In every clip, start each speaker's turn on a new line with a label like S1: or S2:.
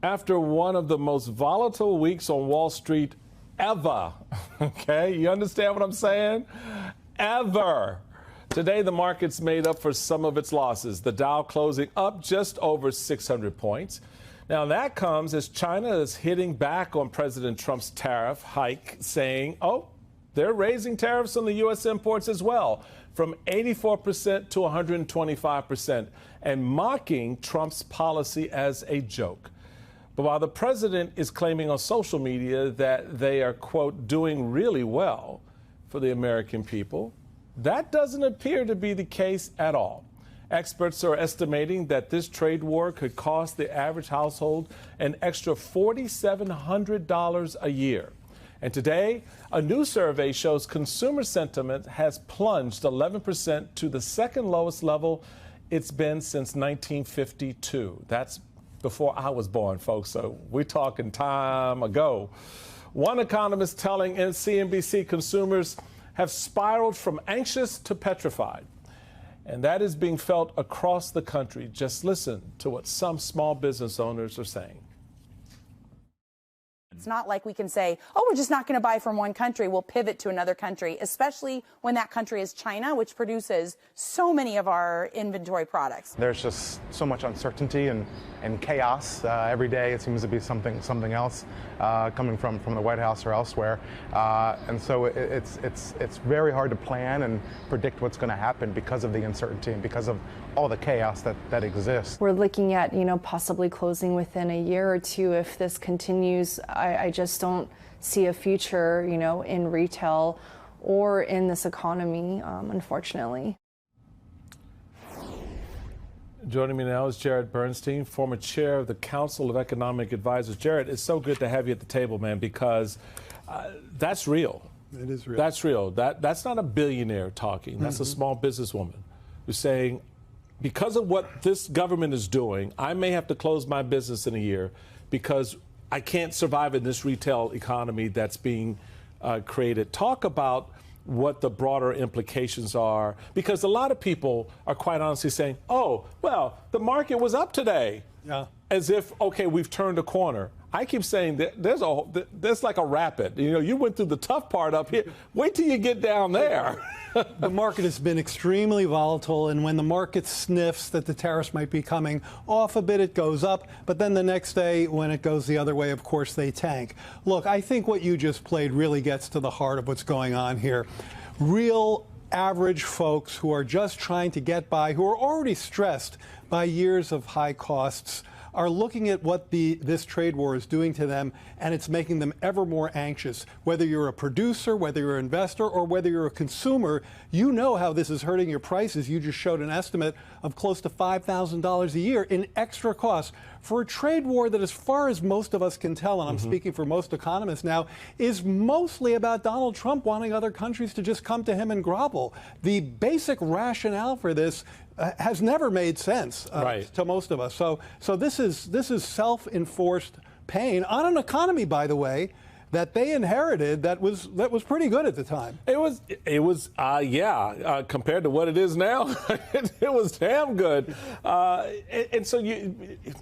S1: After one of the most volatile weeks on Wall Street ever, okay? You understand what I'm saying? Ever. Today, the market's made up for some of its losses. The Dow closing up just over 600 points. Now, that comes as China is hitting back on President Trump's tariff hike, saying, oh, they're raising tariffs on the U.S. imports as well, from 84% to 125%, and mocking Trump's policy as a joke. But while the president is claiming on social media that they are, quote, doing really well for the American people, that doesn't appear to be the case at all. Experts are estimating that this trade war could cost the average household an extra $4,700 a year. And today, a new survey shows consumer sentiment has plunged 11% to the second lowest level it's been since 1952. That's before I was born, folks, so we're talking time ago. One economist telling CNBC consumers have spiraled from anxious to petrified. And that is being felt across the country. Just listen to what some small business owners are saying.
S2: It's not like we can say, oh, we're just not going to buy from one country. We'll pivot to another country, especially when that country is China, which produces so many of our inventory products.
S3: There's just so much uncertainty and chaos. Every day it seems to be something else coming from the White House or elsewhere. And so it's very hard to plan and predict what's going to happen because of the uncertainty and because of all the chaos that exists.
S4: We're looking at, possibly closing within a year or two if this continues. I just don't see a future, in retail or in this economy, unfortunately.
S1: Joining me now is Jared Bernstein, former chair of the Council of Economic Advisors. Jared, it's so good to have you at the table, man, because that's real.
S5: It is real.
S1: That's real. That's not a billionaire talking. That's a small businesswoman who's saying, because of what this government is doing, I may have to close my business in a year because I can't survive in this retail economy that's being created. Talk about what the broader implications are, because a lot of people are quite honestly saying, oh, well, the market was up today.
S5: Yeah. As
S1: if, okay, we've turned a corner. I keep saying that there's like a rapid. You went through the tough part up here. Wait till you get down there.
S5: The market has been extremely volatile, and when the market sniffs that the tariffs might be coming off a bit, it goes up. But then the next day, when it goes the other way, of course, they tank. Look, I think what you just played really gets to the heart of what's going on here. Real average folks who are just trying to get by, who are already stressed by years of high costs, are looking at what this trade war is doing to them, and it's making them ever more anxious. Whether you're a producer, whether you're an investor, or whether you're a consumer, you know how this is hurting your prices. You just showed an estimate of close to $5,000 a year in extra costs for a trade war that, as far as most of us can tell, and I'm speaking for most economists now, is mostly about Donald Trump wanting other countries to just come to him and grovel. The basic rationale for this has never made sense to most of us. So this is self-enforced pain on an economy, by the way, that they inherited that was pretty good at the time.
S1: It was compared to what it is now, it was damn good. And so you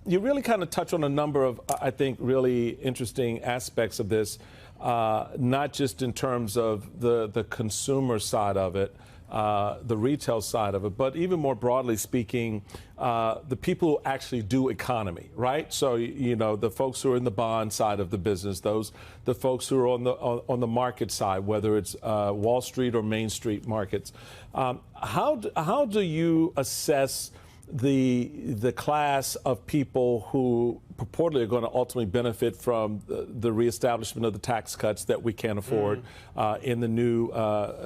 S1: really kind of touch on a number of, I think, really interesting aspects of this, not just in terms of the consumer side of it, the retail side of it, but even more broadly speaking, the people who actually do economy, right? So, the folks who are in the bond side of the business, the folks who are on the market side, whether it's Wall Street or Main Street markets. How do you assess the class of people who purportedly are going to ultimately benefit from the reestablishment of the tax cuts that we can't afford in the new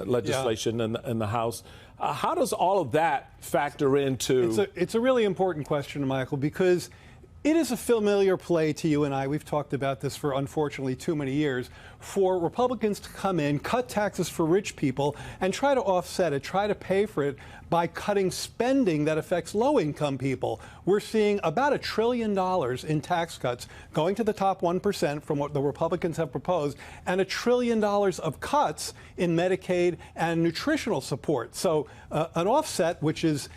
S1: legislation in the House? How does all of that factor into?
S5: It's a really important question, Michael, because it is a familiar play to you and I. We've talked about this for, unfortunately, too many years, for Republicans to come in, cut taxes for rich people, and try to offset it, try to pay for it by cutting spending that affects low-income people. We're seeing about $1 trillion in tax cuts going to the top 1% from what the Republicans have proposed, and $1 trillion of cuts in Medicaid and nutritional support. So an offset, which is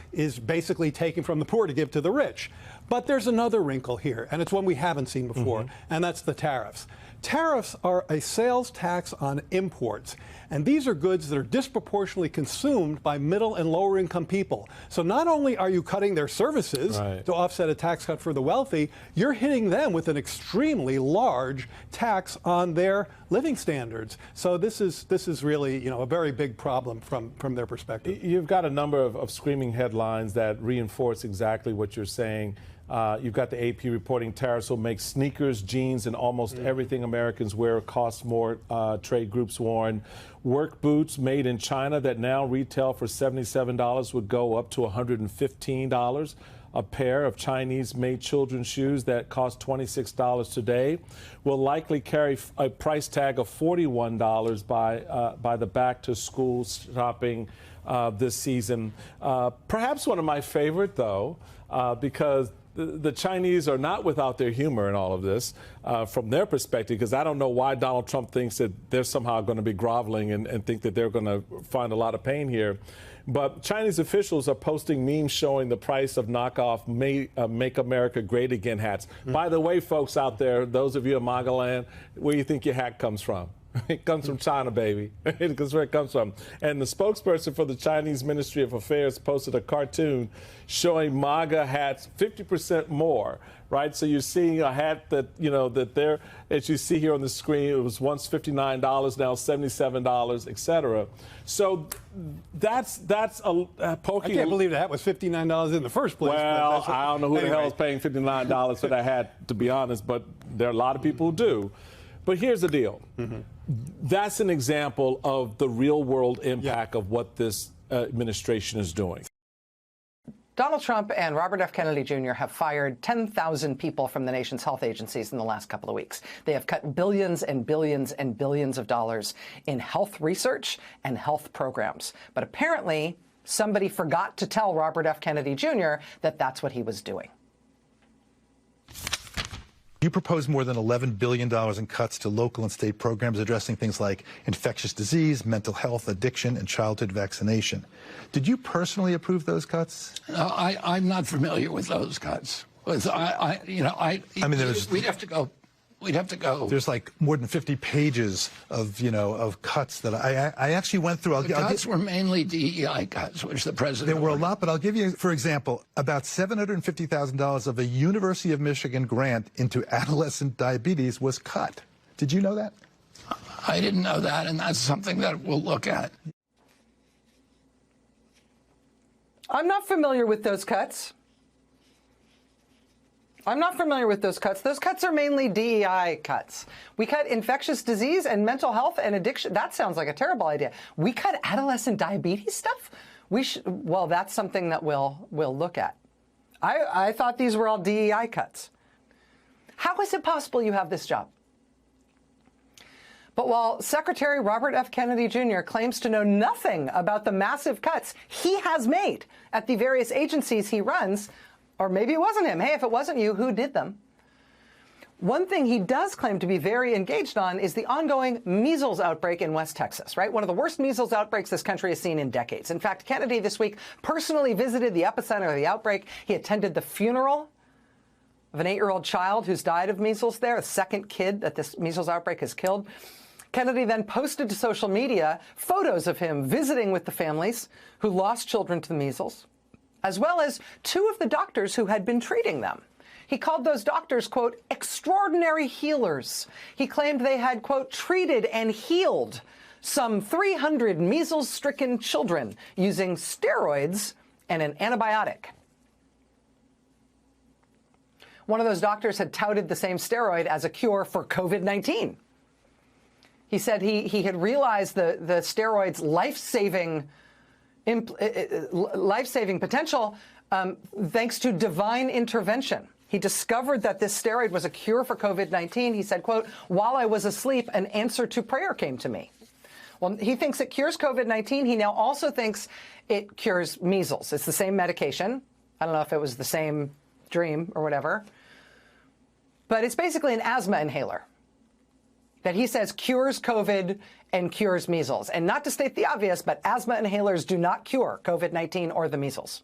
S5: basically taking from the poor to give to the rich. But there's another wrinkle here, and it's one we haven't seen before, and that's the tariffs. Tariffs are a sales tax on imports, and these are goods that are disproportionately consumed by middle and lower income people. So not only are you cutting their services to offset a tax cut for the wealthy, you're hitting them with an extremely large tax on their living standards. So this is really, you know, a very big problem from their perspective.
S1: You've got a number of screaming headlines that reinforce exactly what you're saying. You've got the AP reporting tariffs will make sneakers, jeans, and almost everything Americans wear cost more, trade groups warn. Work boots made in China that now retail for $77 would go up to $115. A pair of Chinese-made children's shoes that cost $26 today will likely carry a price tag of $41 by the back-to-school shopping this season. Perhaps one of my favorite, though, because the Chinese are not without their humor in all of this from their perspective, because I don't know why Donald Trump thinks that they're somehow going to be groveling and think that they're going to find a lot of pain here. But Chinese officials are posting memes showing the price of knockoff Make America Great Again hats. By the way, folks out there, those of you in MAGA land, where do you think your hat comes from? It comes from China, baby. That's where it comes from. And the spokesperson for the Chinese Ministry of Affairs posted a cartoon showing MAGA hats 50% more, right? So you're seeing a hat that, you know, that they're, as you see here on the screen, it was once $59, now $77, et cetera. So that's a poking.
S5: I can't believe the hat was $59 in the first place.
S1: Well, I don't know who the hell is paying $59 for that hat, to be honest, but there are a lot of people who do. But here's the deal. That's an example of the real-world impact of what this administration is doing.
S6: Donald Trump and Robert F. Kennedy Jr. have fired 10,000 people from the nation's health agencies in the last couple of weeks. They have cut billions and billions and billions of dollars in health research and health programs. But apparently, somebody forgot to tell Robert F. Kennedy Jr. that that's what he was doing.
S7: You propose more than $11 billion in cuts to local and state programs addressing things like infectious disease, mental health, addiction, and childhood vaccination. Did you personally approve those cuts?
S8: I'm not familiar with those cuts. I mean, we'd have to go. We'd have to go.
S7: There's like more than 50 pages of, of cuts that I actually went through.
S8: The cuts were mainly DEI cuts, which the president
S7: There were a lot, but I'll give you, for example, about $750,000 of a University of Michigan grant into adolescent diabetes was cut. Did you know that?
S8: I didn't know that, and that's something that we'll look at.
S6: I'm not familiar with those cuts. I'm not familiar with those cuts. Those cuts are mainly DEI cuts. We cut infectious disease and mental health and addiction. That sounds like a terrible idea. We cut adolescent diabetes stuff? Well, that's something that we'll look at. I thought these were all DEI cuts. How is it possible you have this job? But while Secretary Robert F. Kennedy Jr. claims to know nothing about the massive cuts he has made at the various agencies he runs, or maybe it wasn't him. Hey, if it wasn't you, who did them? One thing he does claim to be very engaged on is the ongoing measles outbreak in West Texas, right? One of the worst measles outbreaks this country has seen in decades. In fact, Kennedy this week personally visited the epicenter of the outbreak. He attended the funeral of an 8-year-old child who's died of measles there, a second kid that this measles outbreak has killed. Kennedy then posted to social media photos of him visiting with the families who lost children to the measles, as well as 2 of the doctors who had been treating them. He called those doctors, quote, extraordinary healers. He claimed they had, quote, treated and healed some 300 measles-stricken children using steroids and an antibiotic. One of those doctors had touted the same steroid as a cure for COVID-19. He said he had realized the steroid's life-saving potential thanks to divine intervention. He discovered that this steroid was a cure for COVID-19. He said, quote, while I was asleep, an answer to prayer came to me. Well, he thinks it cures COVID-19. He now also thinks it cures measles. It's the same medication. I don't know if it was the same dream or whatever. But it's basically an asthma inhaler that he says cures COVID and cures measles. And not to state the obvious, but asthma inhalers do not cure COVID-19 or the measles.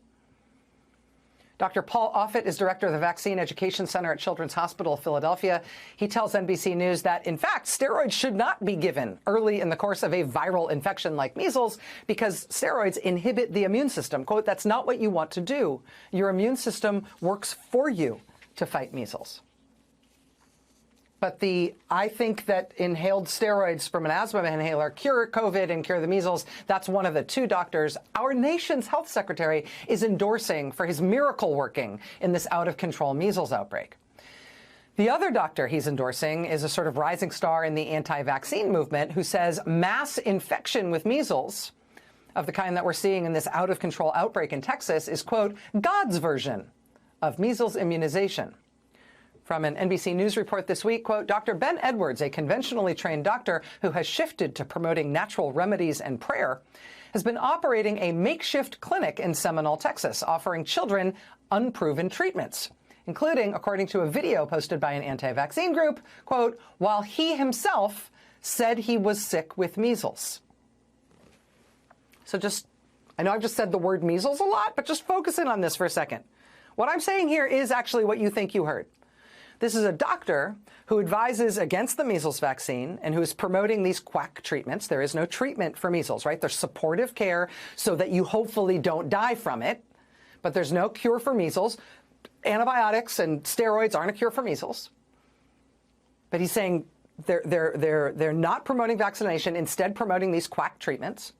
S6: Dr. Paul Offit is director of the Vaccine Education Center at Children's Hospital of Philadelphia. He tells NBC News that, in fact, steroids should not be given early in the course of a viral infection like measles because steroids inhibit the immune system. Quote, that's not what you want to do. Your immune system works for you to fight measles. But I think that inhaled steroids from an asthma inhaler cure COVID and cure the measles. That's one of the two doctors our nation's health secretary is endorsing for his miracle working in this out-of-control measles outbreak. The other doctor he's endorsing is a sort of rising star in the anti-vaccine movement who says mass infection with measles of the kind that we're seeing in this out-of-control outbreak in Texas is, quote, God's version of measles immunization. From an NBC News report this week, quote, Dr. Ben Edwards, a conventionally trained doctor who has shifted to promoting natural remedies and prayer, has been operating a makeshift clinic in Seminole, Texas, offering children unproven treatments, including, according to a video posted by an anti-vaccine group, quote, while he himself said he was sick with measles. So I know I've just said the word measles a lot, but just focus in on this for a second. What I'm saying here is actually what you think you heard. This is a doctor who advises against the measles vaccine and who is promoting these quack treatments. There is no treatment for measles, right? There's supportive care so that you hopefully don't die from it, but there's no cure for measles. Antibiotics and steroids aren't a cure for measles. But he's saying they're not promoting vaccination, instead promoting these quack treatments.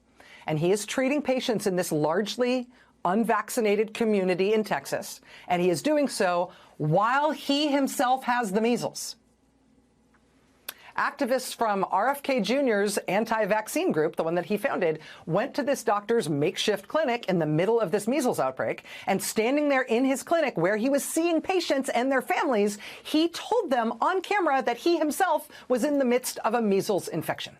S6: And he is treating patients in this largely unvaccinated community in Texas, and he is doing so while he himself has the measles. Activists from RFK Jr.'s anti-vaccine group, the one that he founded, went to this doctor's makeshift clinic in the middle of this measles outbreak, and standing there in his clinic where he was seeing patients and their families, he told them on camera that he himself was in the midst of a measles infection.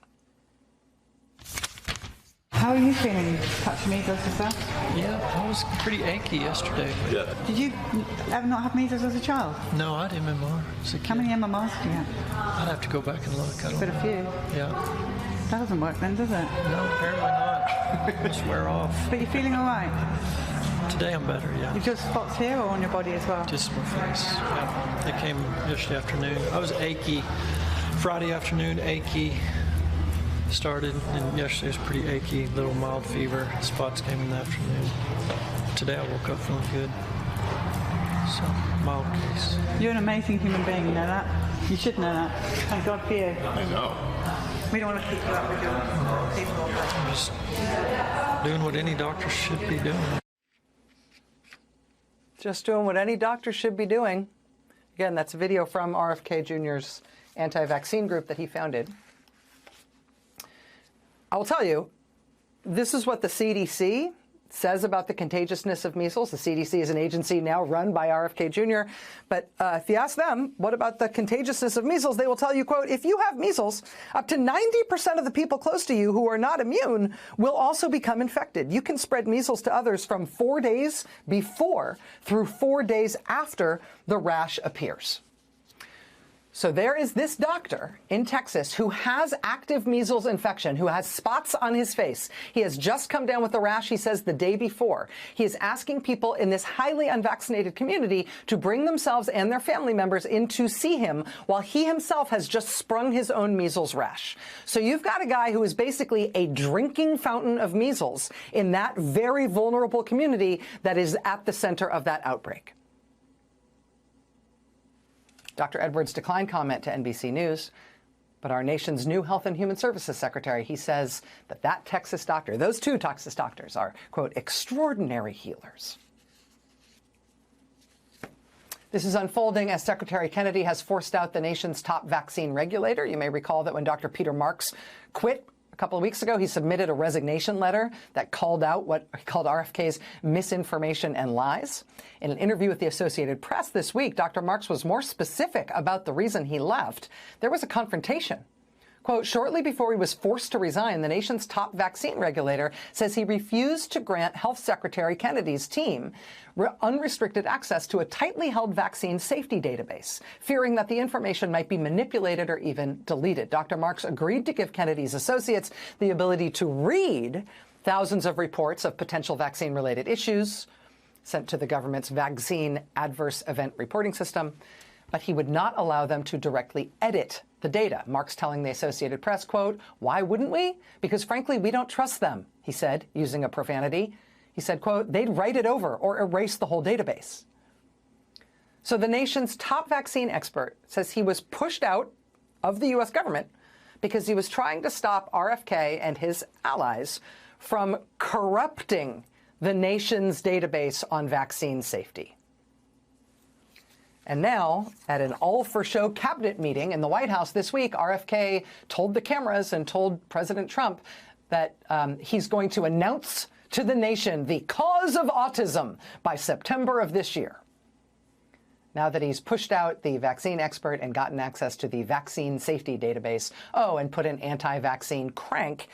S9: How are you feeling? Touching measles yourself?
S10: Yeah, I was pretty achy yesterday.
S9: Yeah. Did you ever not have measles as a child?
S10: No, I had MMR as a kid.
S9: How many MMRs do you have?
S10: I'd have to go back and look. I don't
S9: But
S10: know.
S9: a few.
S10: Yeah.
S9: That doesn't work then, does it?
S10: No, apparently not. Just wear off.
S9: But you're feeling all right?
S10: Today I'm better, yeah.
S9: You've just spots here or on your body as well?
S10: Just my face. Yeah. They came yesterday afternoon. I was achy. Friday afternoon, achy. Started, and yesterday was pretty achy, little mild fever. Spots came in the afternoon. Today I woke up feeling good. So, mild case.
S9: You're an amazing human being, you know that? You should know that. Thank God for you.
S1: I know.
S9: We don't want to keep you up with your people.
S10: I'm just doing what any doctor should be doing.
S6: Just doing what any doctor should be doing. Again, that's a video from RFK Jr.'s anti-vaccine group that he founded. I will tell you, this is what the CDC says about the contagiousness of measles. The CDC is an agency now run by RFK Jr. But if you ask them, what about the contagiousness of measles, they will tell you, quote, if you have measles, up to 90% of the people close to you who are not immune will also become infected. You can spread measles to others from 4 days before through 4 days after the rash appears. So there is this doctor in Texas who has active measles infection, who has spots on his face. He has just come down with a rash, he says, the day before. He is asking people in this highly unvaccinated community to bring themselves and their family members in to see him while he himself has just sprung his own measles rash. So you've got a guy who is basically a drinking fountain of measles in that very vulnerable community that is at the center of that outbreak. Dr. Edwards declined comment to NBC News, but our nation's new Health and Human Services Secretary, he says that Texas doctor, those two Texas doctors are, quote, extraordinary healers. This is unfolding as Secretary Kennedy has forced out the nation's top vaccine regulator. You may recall that when Dr. Peter Marks quit a couple of weeks ago, he submitted a resignation letter that called out what he called RFK's misinformation and lies. In an interview with the Associated Press this week, Dr. Marks was more specific about the reason he left. There was a confrontation. Quote, shortly before he was forced to resign, the nation's top vaccine regulator says he refused to grant Health Secretary Kennedy's team unrestricted access to a tightly held vaccine safety database, fearing that the information might be manipulated or even deleted. Dr. Marks agreed to give Kennedy's associates the ability to read thousands of reports of potential vaccine-related issues, sent to the government's vaccine adverse event reporting system, but he would not allow them to directly edit the data. Mark's telling the Associated Press, quote, "Why wouldn't we? Because frankly, we don't trust them," he said, using a profanity. He said, quote, "They'd write it over or erase the whole database." So the nation's top vaccine expert says he was pushed out of the U.S. government because he was trying to stop RFK and his allies from corrupting the nation's database on vaccine safety. And now, at an all-for-show cabinet meeting in the White House this week, RFK told the cameras and told President Trump that he's going to announce to the nation the cause of autism by September of this year. Now that he's pushed out the vaccine expert and gotten access to the vaccine safety database, and put an anti-vaccine crank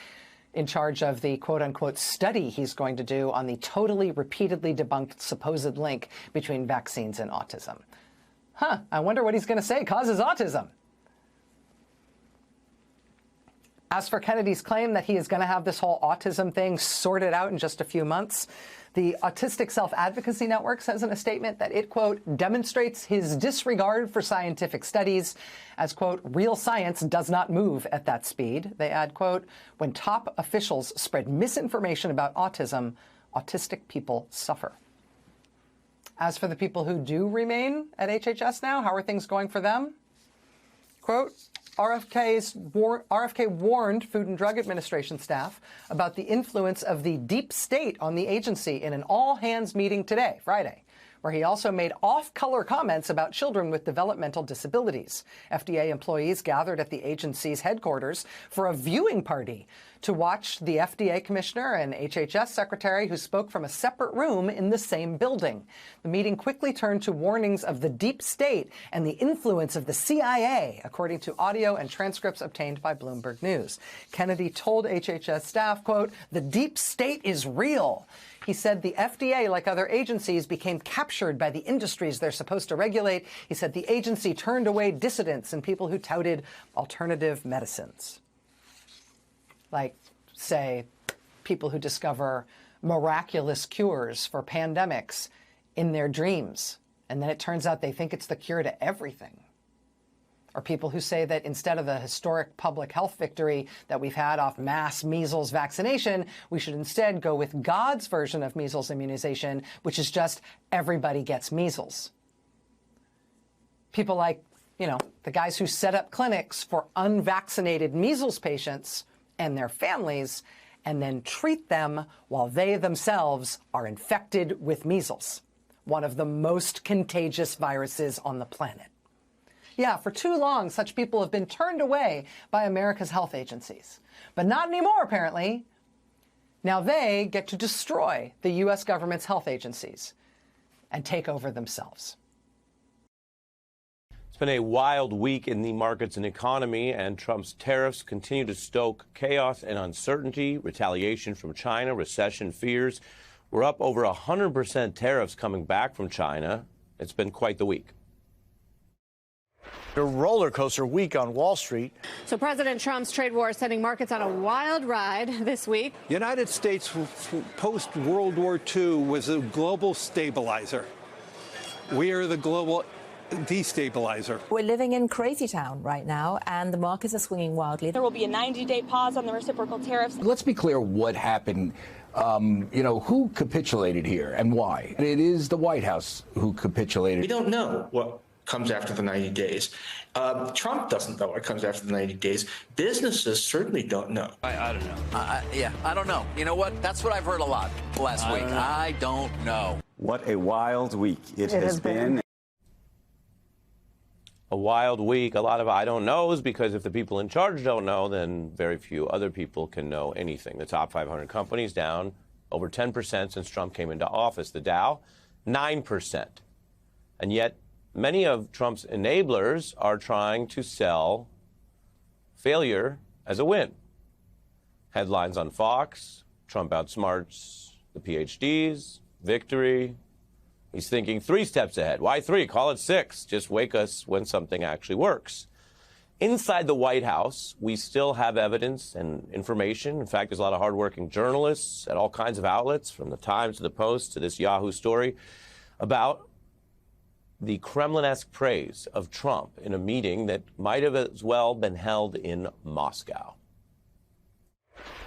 S6: in charge of the quote-unquote study he's going to do on the totally repeatedly debunked supposed link between vaccines and autism. I wonder what he's going to say causes autism. As for Kennedy's claim that he is going to have this whole autism thing sorted out in just a few months, the Autistic Self-Advocacy Network says in a statement that it, quote, demonstrates his disregard for scientific studies as, quote, real science does not move at that speed. They add, quote, when top officials spread misinformation about autism, autistic people suffer. As for the people who do remain at HHS now, how are things going for them? Quote, RFK warned Food and Drug Administration staff about the influence of the deep state on the agency in an all-hands meeting today, Friday, where he also made off-color comments about children with developmental disabilities. FDA employees gathered at the agency's headquarters for a viewing party to watch the FDA commissioner and HHS secretary who spoke from a separate room in the same building. The meeting quickly turned to warnings of the deep state and the influence of the CIA, according to audio and transcripts obtained by Bloomberg News. Kennedy told HHS staff, quote, the deep state is real. He said the FDA, like other agencies, became captured by the industries they're supposed to regulate. He said the agency turned away dissidents and people who touted alternative medicines. Like, say, people who discover miraculous cures for pandemics in their dreams, and then it turns out they think it's the cure to everything. Or people who say that instead of the historic public health victory that we've had off mass measles vaccination, we should instead go with God's version of measles immunization, which is just everybody gets measles. People like, the guys who set up clinics for unvaccinated measles patients and their families, and then treat them while they themselves are infected with measles, one of the most contagious viruses on the planet. Yeah, for too long, such people have been turned away by America's health agencies. But not anymore, apparently. Now they get to destroy the U.S. government's health agencies and take over themselves.
S11: It's been a wild week in the markets and economy, and Trump's tariffs continue to stoke chaos and uncertainty, retaliation from China, recession fears. We're up over 100% tariffs coming back from China. It's been quite the week.
S12: A roller coaster week on Wall Street.
S13: So President Trump's trade war is sending markets on a wild ride this week.
S14: The United States post-World War II was a global stabilizer. We are the global destabilizer.
S15: We're living in crazy town right now, and the markets are swinging wildly.
S16: There will be a 90-day pause on the reciprocal tariffs.
S17: Let's be clear what happened. Who capitulated here and why? It is the White House who capitulated.
S18: We don't know what comes after the 90 days. Trump doesn't know what comes after the 90 days. Businesses certainly don't know.
S19: I don't know. I don't know. You know what? That's what I've heard a lot last week. I don't know.
S20: What a wild week it has been.
S11: A wild week, a lot of I don't knows, because if the people in charge don't know, then very few other people can know anything. The top 500 companies down over 10% since Trump came into office. The Dow, 9%. And yet, many of Trump's enablers are trying to sell failure as a win. Headlines on Fox, Trump outsmarts the PhDs, victory. He's thinking 3 steps ahead. Why 3? Call it 6. Just wake us when something actually works. Inside the White House, we still have evidence and information. In fact, there's a lot of hardworking journalists at all kinds of outlets, from the Times to the Post to this Yahoo story, about the Kremlin-esque praise of Trump in a meeting that might have as well been held in Moscow.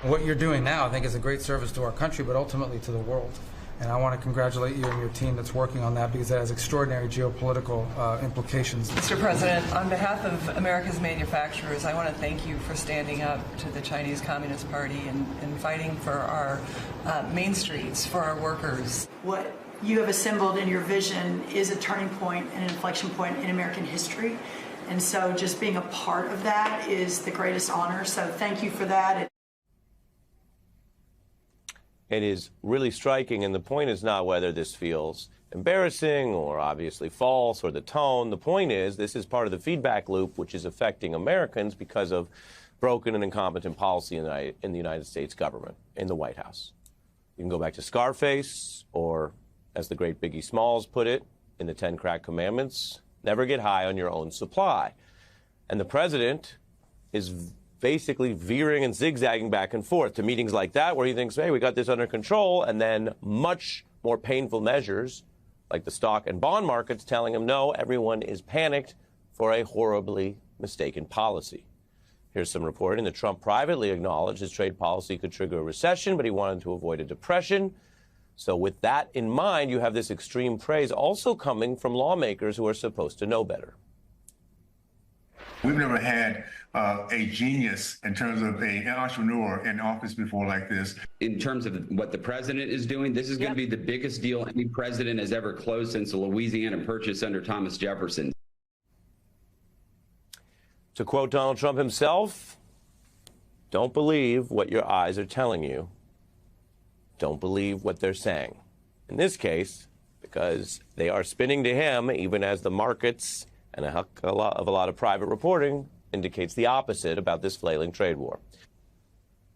S21: What you're doing now, I think, is a great service to our country, but ultimately to the world. And I want to congratulate you and your team that's working on that, because it has extraordinary geopolitical implications.
S22: Mr. President, on behalf of America's manufacturers, I want to thank you for standing up to the Chinese Communist Party and fighting for our main streets, for our workers.
S23: What you have assembled in your vision is a turning point, an inflection point in American history. And so just being a part of that is the greatest honor. So thank you for that.
S11: It is really striking, and the point is not whether this feels embarrassing or obviously false or the tone. The point is this is part of the feedback loop which is affecting Americans because of broken and incompetent policy in the United States government, in the White House. You can go back to Scarface, or as the great Biggie Smalls put it in the 10 Crack Commandments, never get high on your own supply. And the president is basically veering and zigzagging back and forth to meetings like that where he thinks, hey, we got this under control, and then much more painful measures like the stock and bond markets telling him, no, everyone is panicked for a horribly mistaken policy. Here's some reporting that Trump privately acknowledged his trade policy could trigger a recession, but he wanted to avoid a depression. So with that in mind, you have this extreme praise also coming from lawmakers who are supposed to know better.
S24: We've never had a genius in terms of an entrepreneur in office before like this.
S25: In terms of what the president is doing, this is going to be the biggest deal any president has ever closed since the Louisiana Purchase under Thomas Jefferson.
S11: To quote Donald Trump himself, don't believe what your eyes are telling you. Don't believe what they're saying. In this case, because they are spinning to him, even as the markets and a lot of private reporting indicates the opposite about this flailing trade war.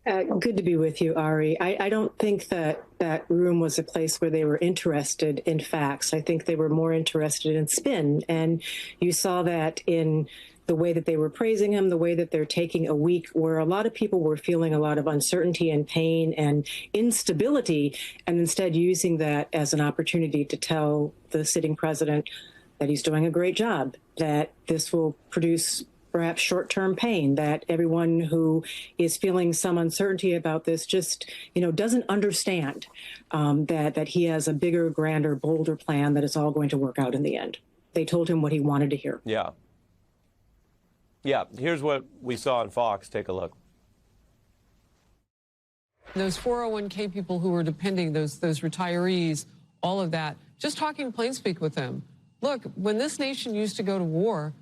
S26: Good to be with you, Ari. I don't think that that room was a place where they were interested in facts. I think they were more interested in spin. And you saw that in the way that they were praising him, the way that they're taking a week where a lot of people were feeling a lot of uncertainty and pain and instability, and instead using that as an opportunity to tell the sitting president that he's doing a great job, that this will produce perhaps short-term pain, that everyone who is feeling some uncertainty about this just, doesn't understand that he has a bigger, grander, bolder plan that is all going to work out in the end. They told him what he wanted to hear.
S11: Yeah. Yeah, here's what we saw on Fox. Take a look.
S27: Those 401k people who were depending, those retirees, all of that, just talking plain speak with them. Look, when this nation used to go to war,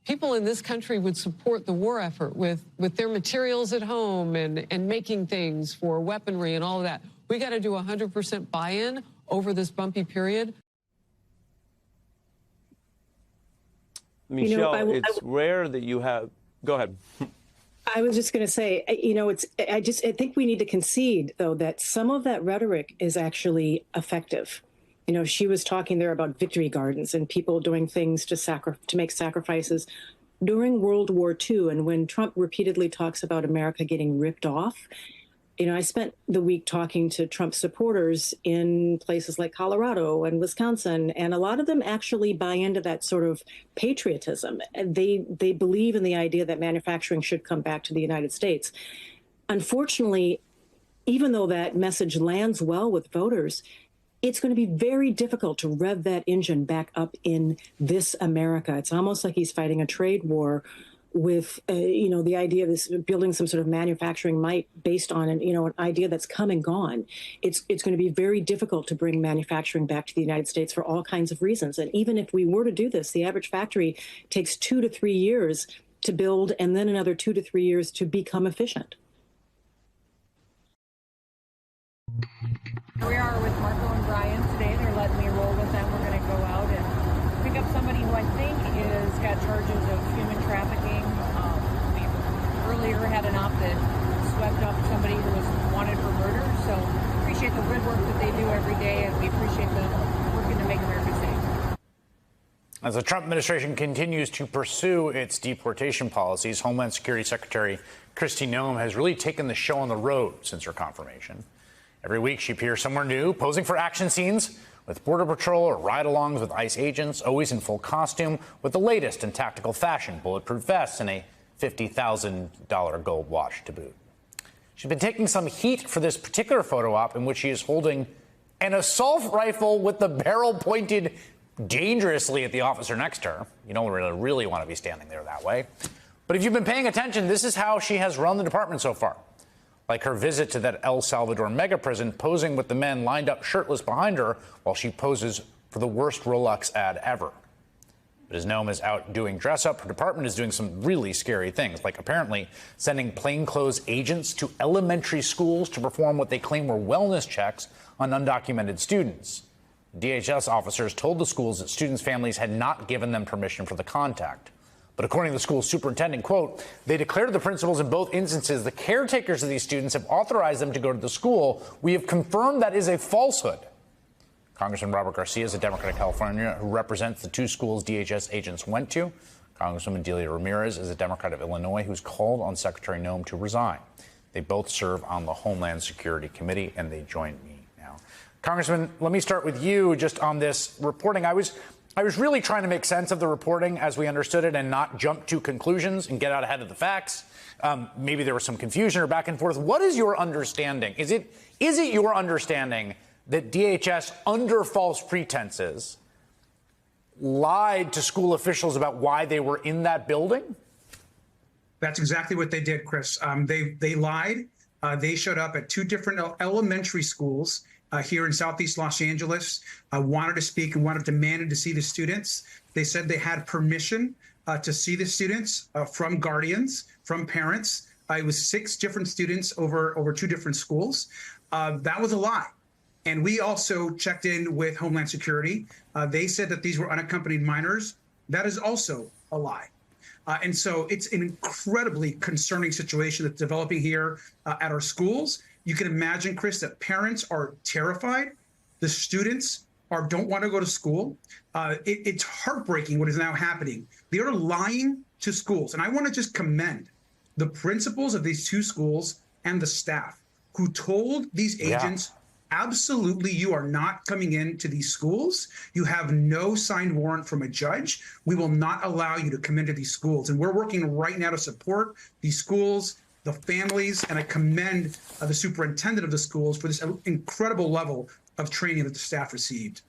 S27: people in this country would support the war effort with their materials at home and making things for weaponry and all of that. We got to do 100% buy-in over this bumpy period.
S11: Michelle, it's rare that you have. Go ahead.
S26: I was just going to say, I think we need to concede, though, that some of that rhetoric is actually effective. She was talking there about victory gardens and people doing things to make sacrifices during World War II. And when Trump repeatedly talks about America getting ripped off, I spent the week talking to Trump supporters in places like Colorado and Wisconsin, and a lot of them actually buy into that sort of patriotism. They believe in the idea that manufacturing should come back to the United States. Unfortunately, even though that message lands well with voters, it's going to be very difficult to rev that engine back up in this America. It's almost like he's fighting a trade war with, the idea of this building some sort of manufacturing might based on an idea that's come and gone. It's going to be very difficult to bring manufacturing back to the United States for all kinds of reasons. And even if we were to do this, the average factory takes 2 to 3 years to build and then another 2 to 3 years to become efficient.
S28: We are with Marco and Brian today. They're letting me roll with them. We're going to go out and pick up somebody who I think is got charges of human trafficking. We earlier had an op that swept up somebody who was wanted for murder. So appreciate the good work that they do every day, and we appreciate them working to make America safe.
S12: As the Trump administration continues to pursue its deportation policies, Homeland Security Secretary Kristi Noem has really taken the show on the road since her confirmation. Every week she appears somewhere new, posing for action scenes with Border Patrol or ride-alongs with ICE agents, always in full costume with the latest in tactical fashion, bulletproof vests, and a $50,000 gold watch to boot. She's been taking some heat for this particular photo op in which she is holding an assault rifle with the barrel pointed dangerously at the officer next to her. You don't really want to be standing there that way. But if you've been paying attention, this is how she has run the department so far. Like her visit to that El Salvador mega prison, posing with the men lined up shirtless behind her while she poses for the worst Rolex ad ever. But as Noem is out doing dress-up, her department is doing some really scary things, like apparently sending plainclothes agents to elementary schools to perform what they claim were wellness checks on undocumented students. DHS officers told the schools that students' families had not given them permission for the contact. But according to the school superintendent, quote, they declared to the principals in both instances the caretakers of these students have authorized them to go to the school. We have confirmed that is a falsehood. Congressman Robert Garcia is a Democrat of California who represents the two schools DHS agents went to. Congresswoman Delia Ramirez is a Democrat of Illinois who's called on Secretary Noem to resign. They both serve on the Homeland Security Committee, and they join me now. Congressman, let me start with you just on this reporting. I was really trying to make sense of the reporting as we understood it and not jump to conclusions and get out ahead of the facts. Maybe there was some confusion or back and forth. What is your understanding? Is it your understanding that DHS, under false pretenses, lied to school officials about why they were in that building?
S1: That's exactly what they did, Chris. They lied. They showed up at two different elementary schools here in Southeast Los Angeles, wanted to speak and demanded to see the students. They said they had permission to see the students from guardians, from parents. It was 6 different students over 2 different schools. That was a lie. And we also checked in with Homeland Security. They said that these were unaccompanied minors. That is also a lie. And so it's an incredibly concerning situation that's developing here at our schools. You can imagine, Chris, that parents are terrified. The students don't want to go to school. It's heartbreaking what is now happening. They are lying to schools. And I want to just commend the principals of these 2 schools and the staff who told these agents, absolutely, you are not coming into these schools. You have no signed warrant from a judge. We will not allow you to come into these schools. And we're working right now to support these schools, the families, and I commend the superintendent of the schools for this incredible level of training that the staff received.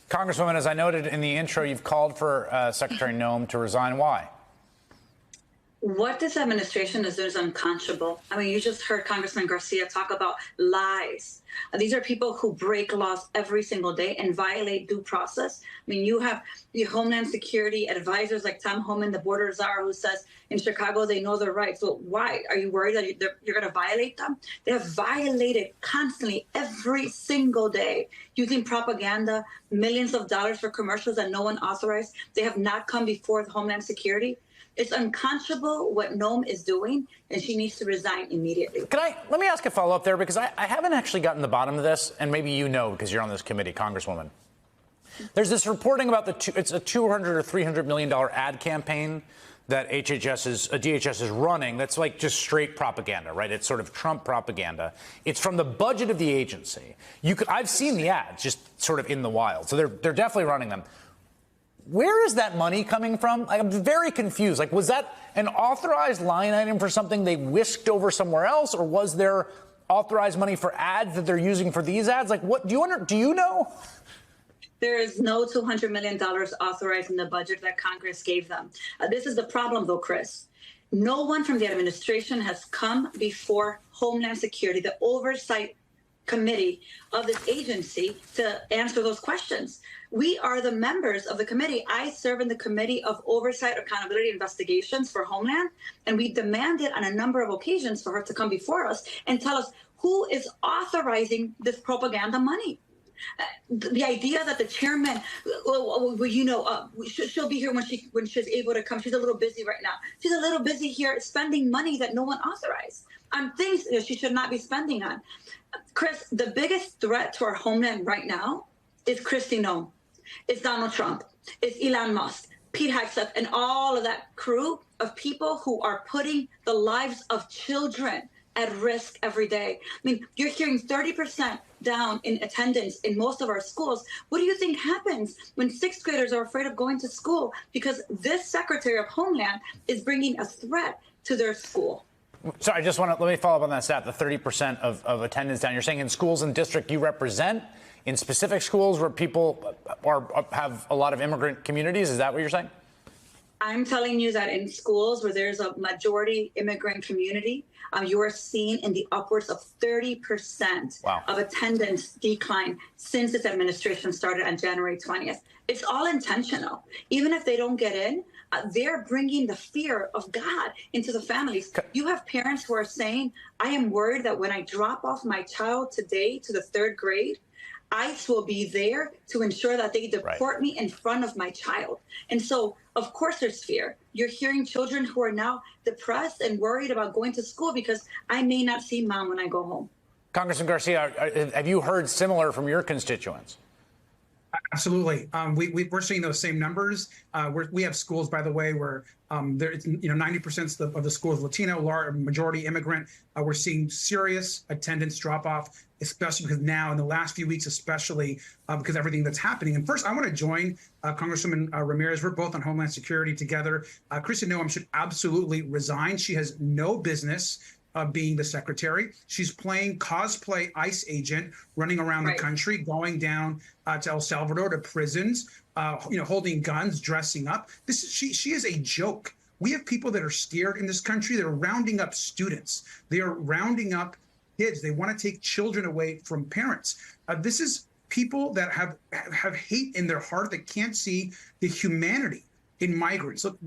S12: Congresswoman, as I noted in the intro, you've called for Secretary Noem to resign. Why?
S2: What this administration is doing is unconscionable. I mean, you just heard Congressman Garcia talk about lies. These are people who break laws every single day and violate due process. I mean, you have the Homeland Security advisors like Tom Homan, the border czar, who says in Chicago they know their rights. So why? Are you worried that you're going to violate them? They have violated constantly every single day using propaganda, millions of dollars for commercials that no one authorized. They have not come before the Homeland Security. It's unconscionable what Noem is doing, and she needs to resign immediately.
S12: Let me ask a follow-up there, because I haven't actually gotten to the bottom of this, and maybe you know because you're on this committee, Congresswoman. There's this reporting about it's a $200 or $300 million ad campaign that DHS is running. That's like just straight propaganda, right? It's sort of Trump propaganda. It's from the budget of the agency. I've seen the ads just sort of in the wild, so they're definitely running them. Where is that money coming from? I'm very confused. Like, was that an authorized line item for something they whisked over somewhere else, or was there authorized money for ads that they're using for these ads? Like, what do you know?
S2: There is no $200 million authorized in the budget that Congress gave them. This is the problem, though, Chris. No one from the administration has come before Homeland Security, the oversight committee of this agency, to answer those questions. We are the members of the committee. I serve in the Committee of Oversight, Accountability, Investigations for Homeland, and we demanded on a number of occasions for her to come before us and tell us who is authorizing this propaganda money. The idea that the chairman, she'll be here when she's able to come. She's a little busy right now. She's a little busy here spending money that no one authorized on things that she should not be spending on. Chris, the biggest threat to our homeland right now is Kristi Noem. It's Donald Trump. is Elon Musk, Pete Hegseth, and all of that crew of people who are putting the lives of children at risk every day. I mean, you're hearing 30% down in attendance in most of our schools. What do you think happens when sixth graders are afraid of going to school because this Secretary of Homeland is bringing a threat to their school?
S12: So I just want to let me follow up on that stat, the 30% of attendance down. You're saying in schools and district you represent, in specific schools where people have a lot of immigrant communities. Is that what you're saying?
S2: I'm telling you that in schools where there's a majority immigrant community, you are seeing in the upwards of 30% of attendance decline since this administration started on January 20th. It's all intentional. Even if they don't get in, they're bringing the fear of God into the families. You have parents who are saying, I am worried that when I drop off my child today to the 3rd grade, ICE will be there to ensure that they deport me in front of my child. And so, of course, there's fear. You're hearing children who are now depressed and worried about going to school because I may not see mom when I go home.
S12: Congressman Garcia, have you heard similar from your constituents?
S1: Absolutely. We're seeing those same numbers. We have schools, by the way, where 90% of the schools Latino, majority immigrant. We're seeing serious attendance drop off, especially because now in the last few weeks, especially because of everything that's happening. And first, I want to join Congresswoman Ramirez. We're both on Homeland Security together. Kristi Noem should absolutely resign. She has no business being the secretary. She's playing cosplay ICE agent, running around the country, going down to El Salvador, to prisons, holding guns, dressing up. She is a joke. We have people that are scared in this country. They're rounding up students. They are rounding up kids. They want to take children away from parents. This is people that have hate in their heart, that can't see the humanity in migrants. Look,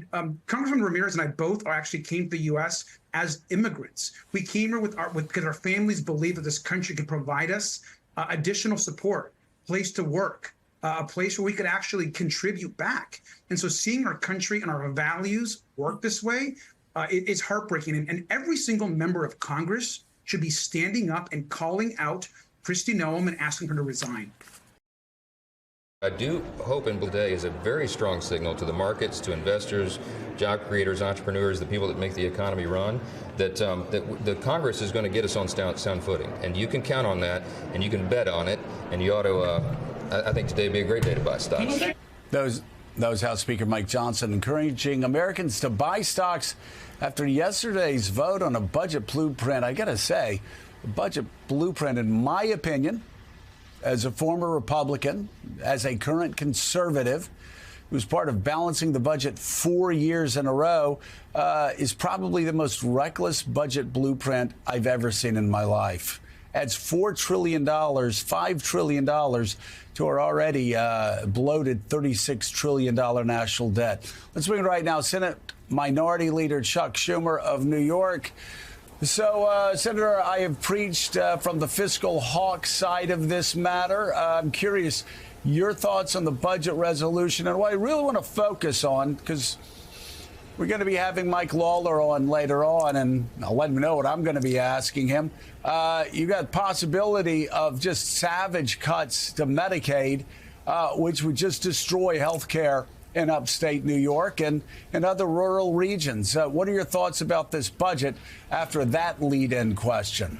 S1: Congressman Ramirez and I both actually came to the U.S. as immigrants. We came here because our families believe that this country could provide us additional support, place to work, a place where we could actually contribute back. And so seeing our country and our values work this way, it's heartbreaking. And every single member of Congress should be standing up and calling out Kristi Noem and asking her to resign.
S3: I do hope and believe today is a very strong signal to the markets, to investors, job creators, entrepreneurs, the people that make the economy run, that the Congress is going to get us on sound footing. And you can count on that, and you can bet on it, and you ought to, I think today would be a great day to buy stocks.
S17: That was House Speaker Mike Johnson encouraging Americans to buy stocks after yesterday's vote on a budget blueprint. I got to say, the budget blueprint, in my opinion, as a former Republican, as a current conservative, who's part of balancing the budget 4 years in a row, is probably the most reckless budget blueprint I've ever seen in my life. Adds $4 trillion, $5 trillion to our already bloated $36 trillion national debt. Let's bring it right now. Senate Minority Leader Chuck Schumer of New York. So, Senator, I have preached from the fiscal hawk side of this matter. I'm curious your thoughts on the budget resolution and what I really want to focus on, because we're going to be having Mike Lawler on later on, and I'll let him know what I'm going to be asking him. You got possibility of just savage cuts to Medicaid, which would just destroy health care in upstate New York and in other rural regions. What are your thoughts about this budget after that lead-in question?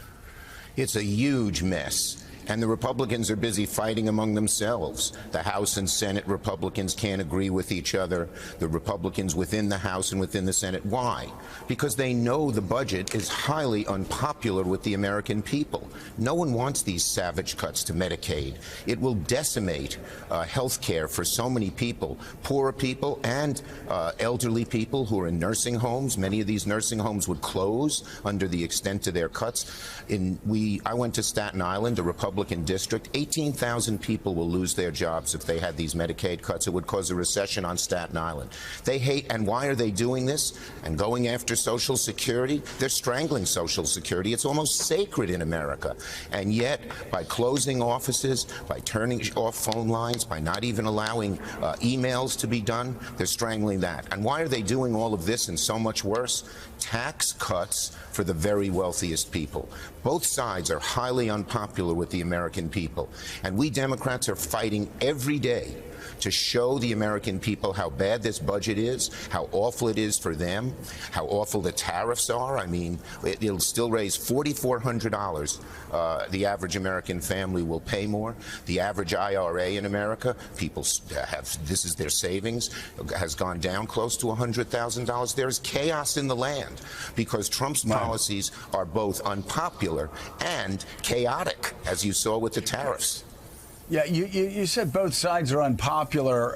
S4: It's a huge mess. And the Republicans are busy fighting among themselves. The House and Senate Republicans can't agree with each other. The Republicans within the House and within the Senate. Why? Because they know the budget is highly unpopular with the American people. No one wants these savage cuts to Medicaid. It will decimate health care for so many people, poorer people and elderly people who are in nursing homes. Many of these nursing homes would close under the extent of their cuts. I went to Staten Island, a Republican district. 18,000 people will lose their jobs if they had these Medicaid cuts. It would cause a recession on Staten Island. They hate, and why are they doing this and going after Social Security? They're strangling Social Security. It's almost sacred in America. And yet, by closing offices, by turning off phone lines, by not even allowing emails to be done, they're strangling that. And why are they doing all of this and so much worse? Tax cuts for the very wealthiest people. Both sides are highly unpopular with the American people. And we Democrats are fighting every day to show the American people how bad this budget is, how awful it is for them, how awful the tariffs are. I mean, it'll still raise $4,400. The average American family will pay more. The average IRA in America, people this is their savings, has gone down close to $100,000. There's chaos in the land because Trump's policies are both unpopular and chaotic, as you saw with the tariffs.
S17: Yeah, you said both sides are unpopular.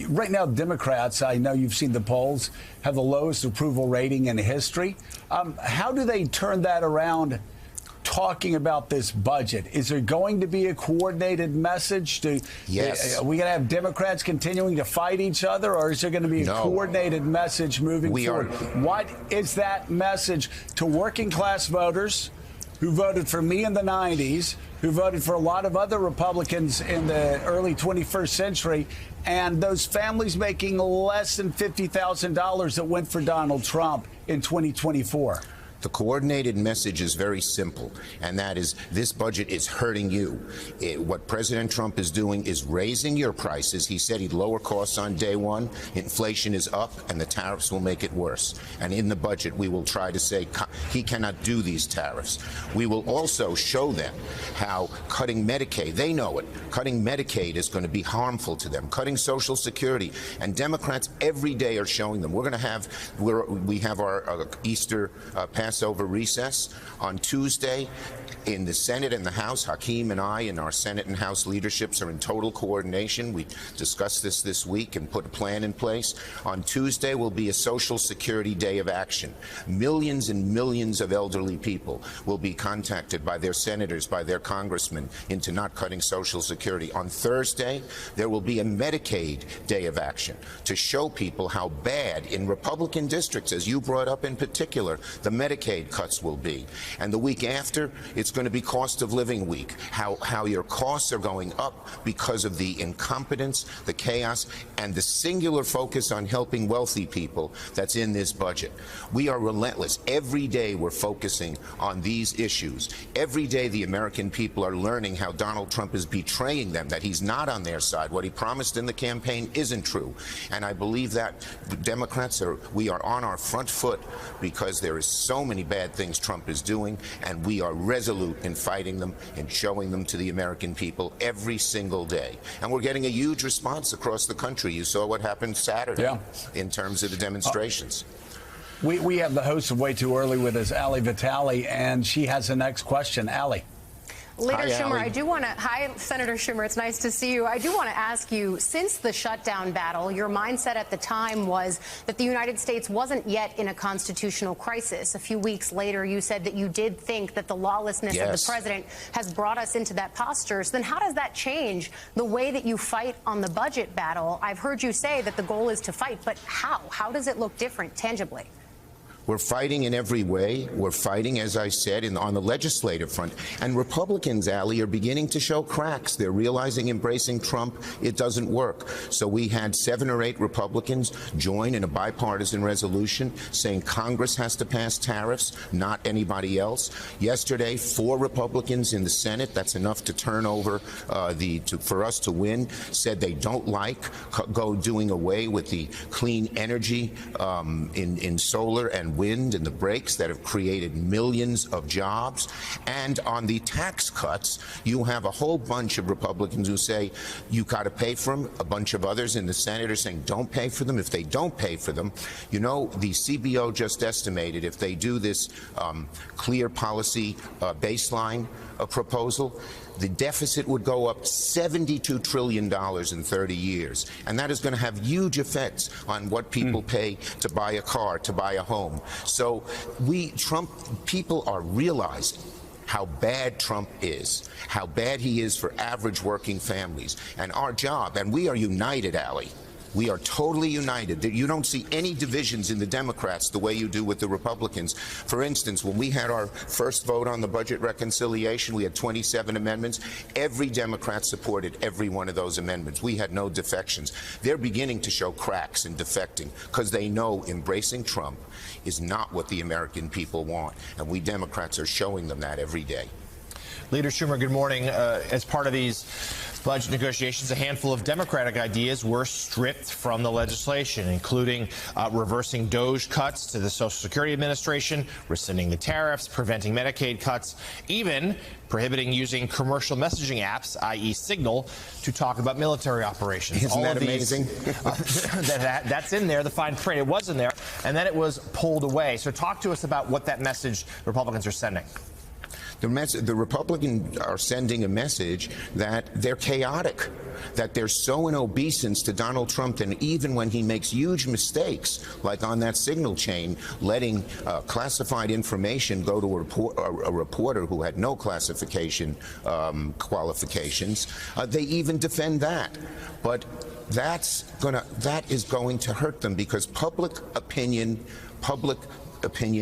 S17: Right now, Democrats, I know you've seen the polls, have the lowest approval rating in history. How do they turn that around talking about this budget? Is there going to be a coordinated message?
S4: Yes.
S17: Are we going to have Democrats continuing to fight each other, or is there going to be a coordinated message moving forward? What is that message to working class voters who voted for me in the 90s, who voted for a lot of other Republicans in the early 21st century, and those families making less than $50,000 that went for Donald Trump in 2024?
S4: The coordinated message is very simple, and that is this budget is hurting you. What President Trump is doing is raising your prices. He said he'd lower costs on day one. Inflation is up, and the tariffs will make it worse. And in the budget, we will try to say he cannot do these tariffs. We will also show them how cutting Medicaid, they know it, cutting Medicaid is going to be harmful to them, cutting Social Security. And Democrats every day are showing them. We have our Easter Passover recess on Tuesday. In the Senate and the House, Hakeem and I and our Senate and House leaderships are in total coordination. We discussed this week and put a plan in place. On Tuesday will be a Social Security Day of Action. Millions and millions of elderly people will be contacted by their senators, by their congressmen, into not cutting Social Security. On Thursday, there will be a Medicaid Day of Action to show people how bad in Republican districts, as you brought up in particular, the Medicaid cuts will be. And the week after, it's going to be cost of living week, how your costs are going up because of the incompetence, the chaos, and the singular focus on helping wealthy people that's in this budget. We are relentless. Every day we're focusing on these issues. Every day the American people are learning how Donald Trump is betraying them, that he's not on their side. What he promised in the campaign isn't true. And I believe that Democrats we are on our front foot because there is so many bad things Trump is doing, and we are resolute in fighting them and showing them to the American people every single day. And we're getting a huge response across the country. You saw what happened Saturday in terms of the demonstrations.
S17: We have the host of Way Too Early with us, Ali Vitale, and she has the next question. Ali.
S5: Leader
S4: Hi,
S5: Schumer,
S4: Ali.
S5: I do want to. Hi, Senator Schumer. It's nice to see you. I do want to ask you, since the shutdown battle, your mindset at the time was that the United States wasn't yet in a constitutional crisis. A few weeks later, you said that you did think that the lawlessness of the president has brought us into that posture. So then how does that change the way that you fight on the budget battle? I've heard you say that the goal is to fight, but how? How does it look different tangibly?
S4: We're fighting in every way. We're fighting, as I said, on the legislative front. And Republicans, Ali, are beginning to show cracks. They're realizing embracing Trump, it doesn't work. So we had 7 or 8 Republicans join in a bipartisan resolution saying Congress has to pass tariffs, not anybody else. Yesterday, 4 Republicans in the Senate, that's enough to turn over for us to win, said they don't like doing away with the clean energy in solar and wind and the brakes that have created millions of jobs. And on the tax cuts, you have a whole bunch of Republicans who say you got to pay for them. A bunch of others in the Senate are saying don't pay for them. If they don't pay for them, you know, the CBO just estimated if they do this clear policy baseline proposal, the deficit would go up $72 trillion in 30 years. And that is going to have huge effects on what people pay to buy a car, to buy a home. So people are realizing how bad Trump is, how bad he is for average working families. And our job, and we are united, Ali. We are totally united. You don't see any divisions in the Democrats the way you do with the Republicans. For instance, when we had our first vote on the budget reconciliation, we had 27 amendments. Every Democrat supported every one of those amendments. We had no defections. They're beginning to show cracks in defecting because they know embracing Trump is not what the American people want. And we Democrats are showing them that every day.
S6: Leader Schumer, good morning. As part of these Budget negotiations, a handful of Democratic ideas were stripped from the legislation, including reversing DOGE cuts to the Social Security Administration, rescinding the tariffs, preventing Medicaid cuts, even prohibiting using commercial messaging apps, i.e. Signal, to talk about military operations.
S4: Isn't that amazing?
S6: That's in there, the fine print. It was in there, and then it was pulled away. So talk to us about what that message Republicans are sending.
S4: The Republicans are sending a message that they're chaotic, that they're so in obeisance to Donald Trump, and even when he makes huge mistakes, like on that signal chain, letting classified information go to a reporter who had no classification qualifications, they even defend that. But that is going to hurt them, because public opinion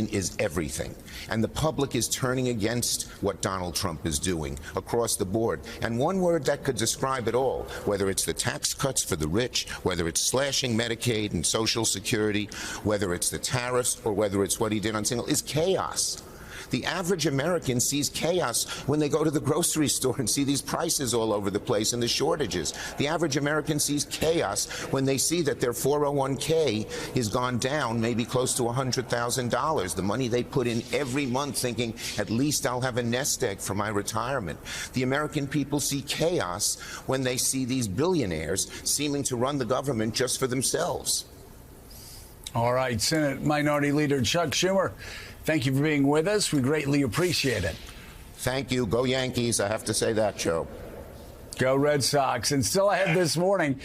S4: is everything. And the public is turning against what Donald Trump is doing across the board. And one word that could describe it all, whether it's the tax cuts for the rich, whether it's slashing Medicaid and Social Security, whether it's the tariffs, or whether it's what he did on Signal, is chaos. The average American sees chaos when they go to the grocery store and see these prices all over the place and the shortages. The average American sees chaos when they see that their 401k has gone down maybe close to $100,000, the money they put in every month thinking, at least I'll have a nest egg for my retirement. The American people see chaos when they see these billionaires seeming to run the government just for themselves.
S17: All right, Senate Minority Leader Chuck Schumer, thank you for being with us. We greatly appreciate it.
S4: Thank you. Go Yankees. I have to say that, Joe.
S17: Go Red Sox. And still ahead this morning,